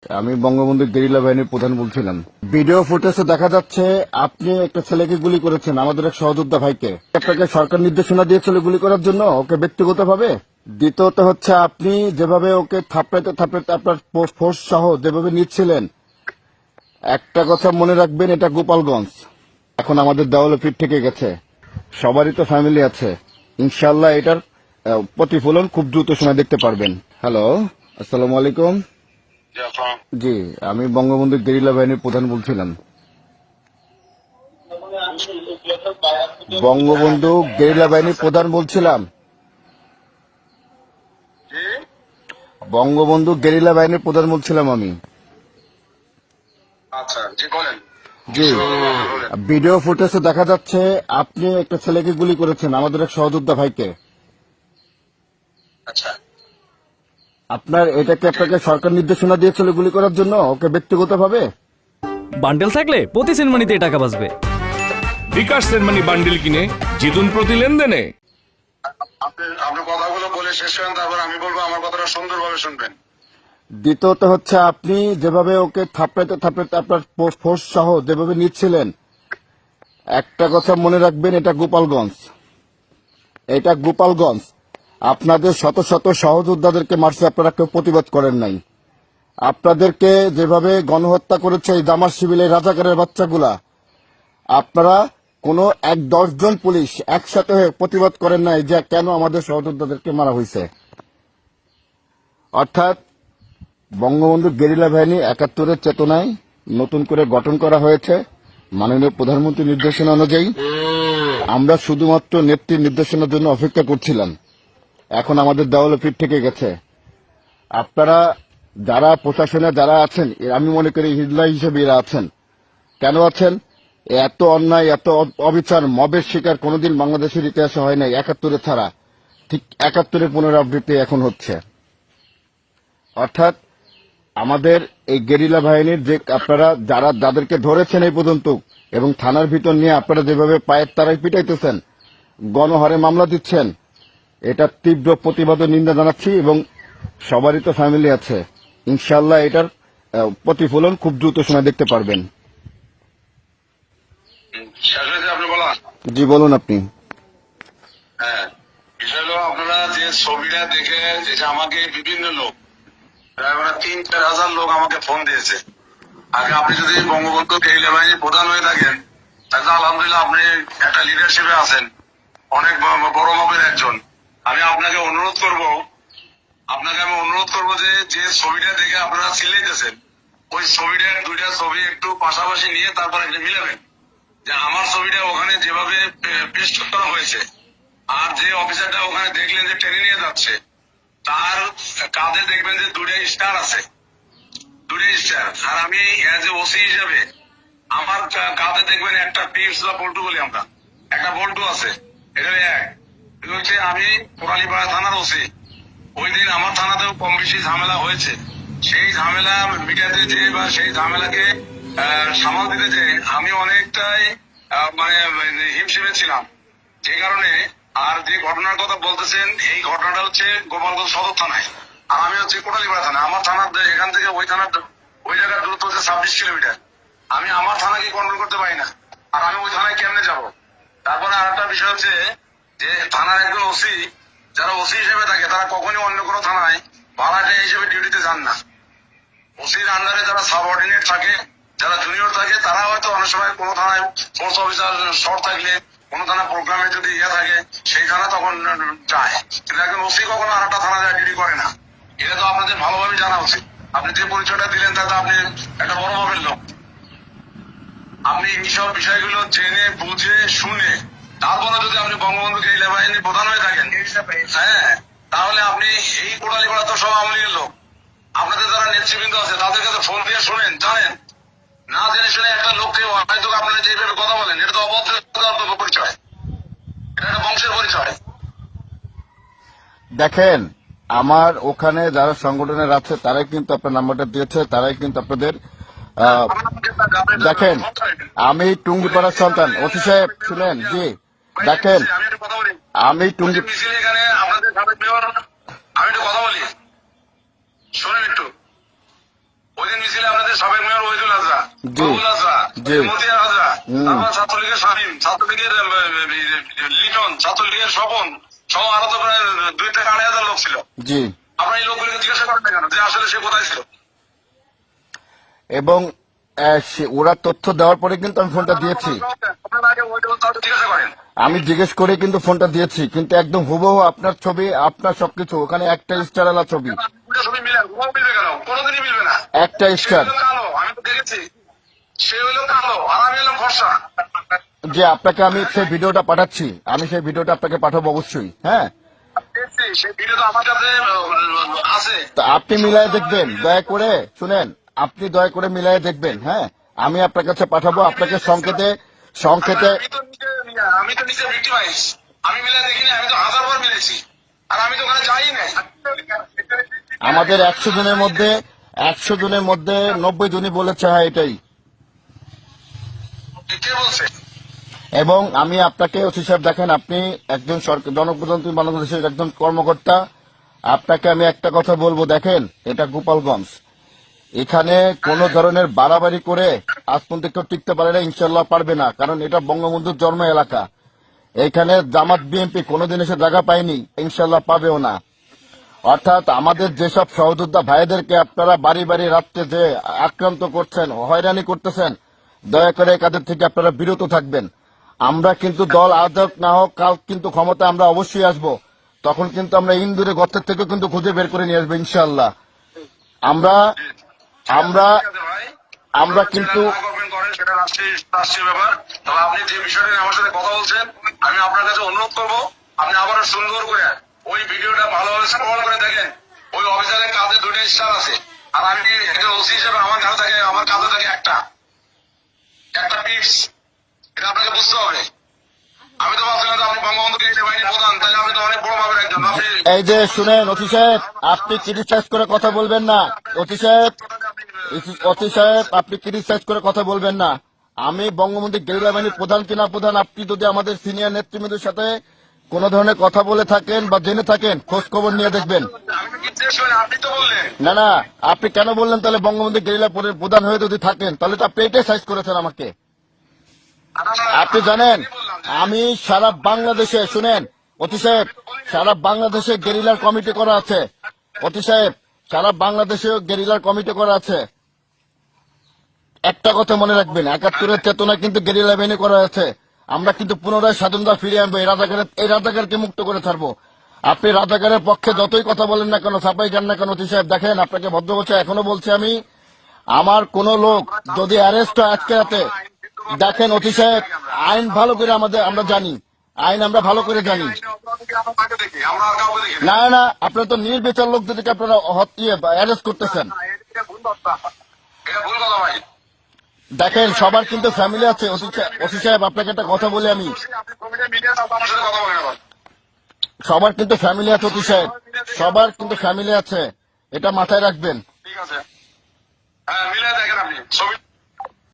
আমি বঙ্গবন্ধু গেরিলা বাহিনীর প্রধান বলছিলাম। ভিডিও ফুটেজে দেখা যাচ্ছে আপনি একটা ছেলেকে গুলি করেছেন, আমাদের এক সহযোদ্ধা ভাইকে। আপনাকে সরকার নির্দেশনা দিয়েছিল গুলি করার জন্য ওকে ব্যক্তিগতভাবে। দ্বিতীয়ত হচ্ছে আপনি যেভাবে ওকে থাপড়াইতে থাপড়াইতে আপনার ফোর্স সহ যেভাবে নিচ্ছিলেন, একটা কথা মনে রাখবেন, এটা গোপালগঞ্জ। এখন আমাদের দেওয়ালে পিঠ থেকে গেছে, সবারই তো ফ্যামিলি আছে। ইনশাল্লাহ এটার প্রতিফলন খুব দ্রুত সময় দেখতে পারবেন। হ্যালো, আসসালামু আলাইকুম। জি, আমি বঙ্গবন্ধু গেরিলা বাহিনীর প্রধান বলছিলাম। বঙ্গবন্ধু গেরিলা বাহিনীর প্রধান বলছিলাম। বঙ্গবন্ধু গেরিলা বাহিনীর প্রধান বলছিলাম আমি। আচ্ছা, জি বলেন। জি, ভিডিও ফুটেজে দেখা যাচ্ছে আপনি একটা ছেলেকে গুলি করেছেন, আমাদের এক সহযোদ্ধা ভাইকে। আচ্ছা, আপনার এটাকে আপনাকে সরকার নির্দেশনা দিয়েছিল গুলি করার জন্য ওকে ব্যক্তিগতভাবে। বান্ডেল থাকলে প্রতি সেনমানিতে টাকা বাঁচবে। বিকাশ সেনমানি বান্ডিল কিনে জিতুন প্রতি লেনদেনে। আপনি কথাগুলো বলে শেষ করেন, তারপর আমি বলবো, আমার কথাটা সুন্দরভাবে শুনবেন। দ্বিতীয়ত হচ্ছে আপনি যেভাবে ওকে থাপড়াইতে থাপড়াইতে আপনার ফোর্স সহ যেভাবে নিচ্ছিলেন, একটা কথা মনে রাখবেন, এটা গোপালগঞ্জ। এটা গোপালগঞ্জ। আপনাদের শত শত সহযোদ্ধাদেরকে মারছে, আপনারা কেউ প্রতিবাদ করেন নাই। আপনাদেরকে যেভাবে গণহত্যা করেছে এই জামার শিবিরের রাজাকারের বাচ্চাগুলা, আপনারা কোনো 10 জন পুলিশ একসাথে হয়ে প্রতিবাদ করেন নাই যে কেন আমাদের সহযোদ্ধাদেরকে মারা হয়েছে। অর্থাৎ বঙ্গবন্ধু গেরিলা বাহিনী 71-এর চেতনায় নতুন করে গঠন করা হয়েছে মাননীয় প্রধানমন্ত্রীর নির্দেশনা অনুযায়ী। আমরা শুধুমাত্র নেত্রীর নির্দেশনার জন্য অপেক্ষা করছিলাম। এখন আমাদের দেওয়ালে পিঠ থেকে গেছে। আপনারা যারা প্রশাসনে যারা আছেন, আমি মনে করি হিজলা হিসেবে এরা আছেন। কেন আছেন? এত অন্যায়, এত অবিচার, মবের শিকার কোনোদিন বাংলাদেশের ইতিহাসে হয় নাই 71-এ ছাড়া। ঠিক 71-এর পুনরাবৃত্তি এখন হচ্ছে। অর্থাৎ আমাদের এই গেরিলা বাহিনীর যে আপনারা যাদেরকে ধরেছেন এই পর্যন্ত এবং থানার ভিতর নিয়ে আপনারা যেভাবে পায়ের তারাই পিটাইতেছেন, গণহারে মামলা দিচ্ছেন, এটা তীব্র প্রতিবাদ ও নিন্দা জানাচ্ছি। এবং সবারই তো ফ্যামিলি আছে। ইনশাল্লাহ এটার প্রতিফলন খুব দ্রুত সময় দেখতে পারবেন। শেষ হয়েছে আপনি বলা? জি বলুন আপনি। হ্যাঁ, বিষয় হলো আপনারা যে ছবিটা দেখে, যেটা আমাকে বিভিন্ন লোক, প্রায় 3-4 হাজার লোক আমাকে ফোন দিয়েছে। আগে আপনি যদি বঙ্গবন্ধু গেরিলা বাহিনীর প্রধান হয়ে থাকেন, তাহলে আলহামদুলিল্লাহ আপনি একটা লিডারশিপে আছেন, অনেক বড় মাপের একজন। আমি আপনাকে অনুরোধ করব, যে ছবিটা দেখে আপনারা চিল্লাইতেছেন, ওই ছবিটার 2টা ছবি একটু পাশাপাশি নিয়ে তারপর একটা মিলাবেন। যে আমার ছবিটা ওখানে যেভাবে পেস্ট করা হয়েছে, আর যে অফিসারটা ওখানে দেখলেন যে টেনে নিয়ে যাচ্ছে, তার কাঁধে দেখবেন যে 2টা স্টার আছে, 2টা স্টার। আর আমি এজ এ ওসি হিসাবে আমার কাঁধে দেখবেন একটা টিপস বা বল্টু বলি আমরা, একটা বল্টু আছে। এটা হচ্ছে আমি কোরালীপাড়া থানার ওসি। ওই দিন আমার থানাতেও কম বেশি ঝামেলা হয়েছে। সেই ঝামেলা মিটাতে যে বা সেই ঝামেলাকে সামাল দিতে যে আমি অনেকটাই হিমশিমে ছিলাম। যে কারণে, আর যে ঘটনার কথা বলতেছেন, এই ঘটনাটা হচ্ছে গোপালগঞ্জ সদর থানায়, আর আমি হচ্ছে কোটালীপাড়া থানায়। আমার থানার এখান থেকে ওই জায়গার দূরত্ব হচ্ছে 26 কিলোমিটার। আমি আমার থানাকে কন্ট্রোল করতে পারি না, আর আমি ওই থানায় কেমনে যাব? তারপরে আর একটা বিষয় হচ্ছে যে থানার একজন ওসি, যারা ওসি হিসেবে থাকে, তারা কখনই অন্য কোনো থানায় ভাড়াটিয়া হিসেবে ডিউটিতে যান না। ওসির আন্ডারে যারা সাবঅর্ডিনেট থাকে, যারা জুনিয়র থাকে, তারা হয়তো অনেক সময় কোনো থানায় ফোর্স অফিসার শর্ট থাকলে, কোনো থানা প্রোগ্রামে যদি থাকে, সেই থানা তখন যায়। কিন্তু একজন ওসি কখনো আর একটা থানা যায় ডিউটি করে না। এটা তো আপনাদের ভালোভাবে জানা উচিত। আপনি যে পরিচয়টা দিলেন, তাতে আপনি একটা বড় মাপের লোক। আপনি এইসব বিষয়গুলো জেনে বুঝে শুনে তারপরে যদি আপনি বঙ্গবন্ধু গেরিলা বাহিনীর প্রধান হয়ে থাকেন, হ্যাঁ, তাহলে আপনি এই কোটালীপাড়া তো সব আওয়ামী লীগের লোক। আপনাদের যারা নেতৃবৃন্দ আছে, তাদের কাছে ফোন দিয়ে শুনেন, জানেন না জেনে শুনে একটা লোককে হয়তো আপনারা যেভাবে কথা বলেন, এটা তো অভদ্র পরিচয়, এটা একটা বংশের পরিচয়। দেখেন, আমার ওখানে যারা সংগঠনের আছে তারাই কিন্তু আপনার নাম্বারটা দিয়েছে, তারাই কিন্তু আপনাদের দেখেন, আমি টুঙ্গিপাড়ার সন্তান। ওসি সাহেব শুনেন, জি দেখেন, আমি টুঙ্গি এখানে আপনাদের সাবেক মেয়র, আমি একটু কথা বলি, শোনেন একটু। ওই দিন জি। বাবুল হাজরা, জি। মতিয়া হাজরা, হুম। তারপর ছাত্রলীগের শামীম, ছাত্রলীগের লিটন, ছাত্রলীগের স্বপন সহ আরো তো প্রায় 2 থেকে 2.5 হাজার লোক ছিল। জি। আপনারা এই লোকগুলোকে জিজ্ঞাসা করেন না কেন যে আসলে সে কোথায় ছিল? এবং ওরা তথ্য দেওয়ার পরে কিন্তু আমি ফোনটা দিয়েছি। আপনারা আগে তাদের জিজ্ঞাসা করেন। আমি জিজ্ঞেস করে কিন্তু ফোনটা দিয়েছি, কিন্তু একদম হুবহু আপনার ছবি, আপনার সবকিছু, ওখানে একটা স্টারওয়ালা ছবি, দুটো ছবি মিলে কোথাও মিলবে কেন? কোনোদিনই মিলবে না। একটা সে স্টার। হলো কালো, আমি তো দেখেছি। সে হলো কালো আর আমি হলাম ফর্সা। যে আপনাকে আমি সেই ভিডিওটা পাঠাচ্ছি, আমি সেই ভিডিওটা আপনাকে পাঠাবো অবশ্যই। হ্যাঁ, দেখছি, সেই ভিডিও তো আমার কাছে আছে। তো আপনি মিলাই দেখবেন, দয়া করে শুনেন, আপনি দয়া করে মিলাই দেখবেন। হ্যাঁ, আমি আপনার কাছে পাঠাবো, আপনাকে সংকেতে আমি তো নিজে ভিক্টিমাইজ। আমি মিলে দেখিনি, আমি তো 1000 বার মিলেছি। আর আমি তো ওখানে যাই নাই। আমাদের 100 জনের মধ্যে 90 জনই বলেছে হ্যাঁ এটাই। কে বলছে? এবং আমি আপনাকে ওসি সাহেব দেখেন, আপনি একজন সরকার জনপ্রতিনিধি বাংলাদেশের একজন কর্মকর্তা, আপনাকে আমি একটা কথা বলবো, দেখেন এটা গোপালগঞ্জ, এখানে কোন ধরনের বাড়াবাড়ি করে আজ পর্যন্ত কেউ টিকতে পারে না, ইনশাল্লাহ পারবে না, কারণ এটা বঙ্গবন্ধুর জন্ম এলাকা। এখানে জামাত বিএনপি কোনোদিন এসে জায়গা পায়নি, ইনশাল্লাহ পাবেও না। অর্থাৎ আমাদের যেসব সহযোদ্ধা ভাইদেরকে আপনারা বাড়ি বাড়ি রাত্রে যে আক্রান্ত করছেন, হয়রানি করতেছেন, দয়া করে এই কাজের থেকে আপনারা বিরত থাকবেন। আমরা কিন্তু দল আয়োজক না হোক, কাল কিন্তু ক্ষমতা আমরা অবশ্যই আসব, তখন কিন্তু আমরা ইন্দুরে গর্তের থেকে কিন্তু খুঁজে বের করে নিয়ে আসবো ইনশাল্লাহ। আমরা আমরা ঠিক আছে ভাই। আমরা কিন্তু যেটা না করবেন করেন, সেটা রাষ্ট্রীয় ব্যাপার। তবে আপনি যে বিষয়টা নিয়ে আমার সাথে কথা বলছেন, আমি আপনার কাছে অনুরোধ করবো, আপনি আবারও সুন্দর করে ওই ভিডিওটা ভালোভাবে স্ক্রল করে দেখেন। ওই অফিসারের কাঁধে 2টা স্টার আছে, আর আমি একজন ওসি হিসেবে আমার কাছে থাকে, আমার কাঁধে থাকে একটা পিস। এটা আপনাকে বুঝতে হবে। আমি তো ভাবছিলাম যে আপনি বঙ্গবন্ধু কেন্দ্রীয় বাহিনীর প্রধান, তাহলে আমি তো অনেক বড় ভাবের একজন। আপনি এই যে শুনেন ওসি সাহেব, আপনি ক্রিটিসাইজ করে কথা বলবেন না। ওসি সাহেব, আপনি ক্রিটিসাইজ করে কথা বলবেন না। আমি বঙ্গবন্ধু গেরিলা বাহিনীর প্রধান কিনা প্রধান, আপনি যদি আমাদের সিনিয়র নেতৃবৃন্দের সাথে কোন ধরনের কথা বলে থাকেন বা জেনে থাকেন, খোঁজ খবর নিয়ে দেখবেন। আমি তো জিজ্ঞেস করি, আপনি তো বললেন। না না, আপনি কেন বললেন তাহলে? বঙ্গবন্ধু গেরিলা প্রধান হয়ে যদি থাকেন তাহলে তো আপনি এটাই সাইজ করেছেন আমাকে। আপনি জানেন আমি সারা বাংলাদেশে, শুনেন অতি সাহেব, সারা বাংলাদেশে গেরিলার কমিটি করা আছে। অতি সাহেব, সারা বাংলাদেশে গেরিলার কমিটি করা আছে। একটা কথা মনে রাখবেন, 71-এর চেতনা কিন্তু গেরিলা বাহিনী করা আছে। আমরা কিন্তু পুনরায় স্বাধীনতা ফিরিয়ে আনবো, এই রাজাকারকে মুক্ত করে ছাড়বো। আপনি রাজাকারের পক্ষে যতই কথা বলেন না কেন, ছাপাই যান না কেন, অতি সাহেব দেখেন, আপনাকে ভদ্র বলছে, এখনো বলছি আমি, আমার কোন লোক যদি অ্যারেস্ট হয় আজকে রাতে, দেখেন অতি সাহেব, আইন ভালো করে আমরা জানি, আইন আমরা ভালো করে জানি। আমরা দেখি, আমরা আর কাউকে দেখি না। না না, আপনারা তো নির্বিচার লোকদেরকে আপনারা অ্যারেস্ট করতেছেন। এটা ভুল কথা। এটা ভুল কথা ভাই। দেখেন সবার কিন্তু ফ্যামিলি আছে। ওসি সাহেব আপনাকে একটা কথা বলি আমি, আপনি কমিটি মিডিয়া আমার সাথে কথা বলেন এখন। সবার কিন্তু ফ্যামিলি আছে ওসি সাহেব, সবার কিন্তু ফ্যামিলি আছে, এটা মাথায় রাখবেন। ঠিক আছে, হ্যাঁ মিলে দেখেন আপনি ছবি।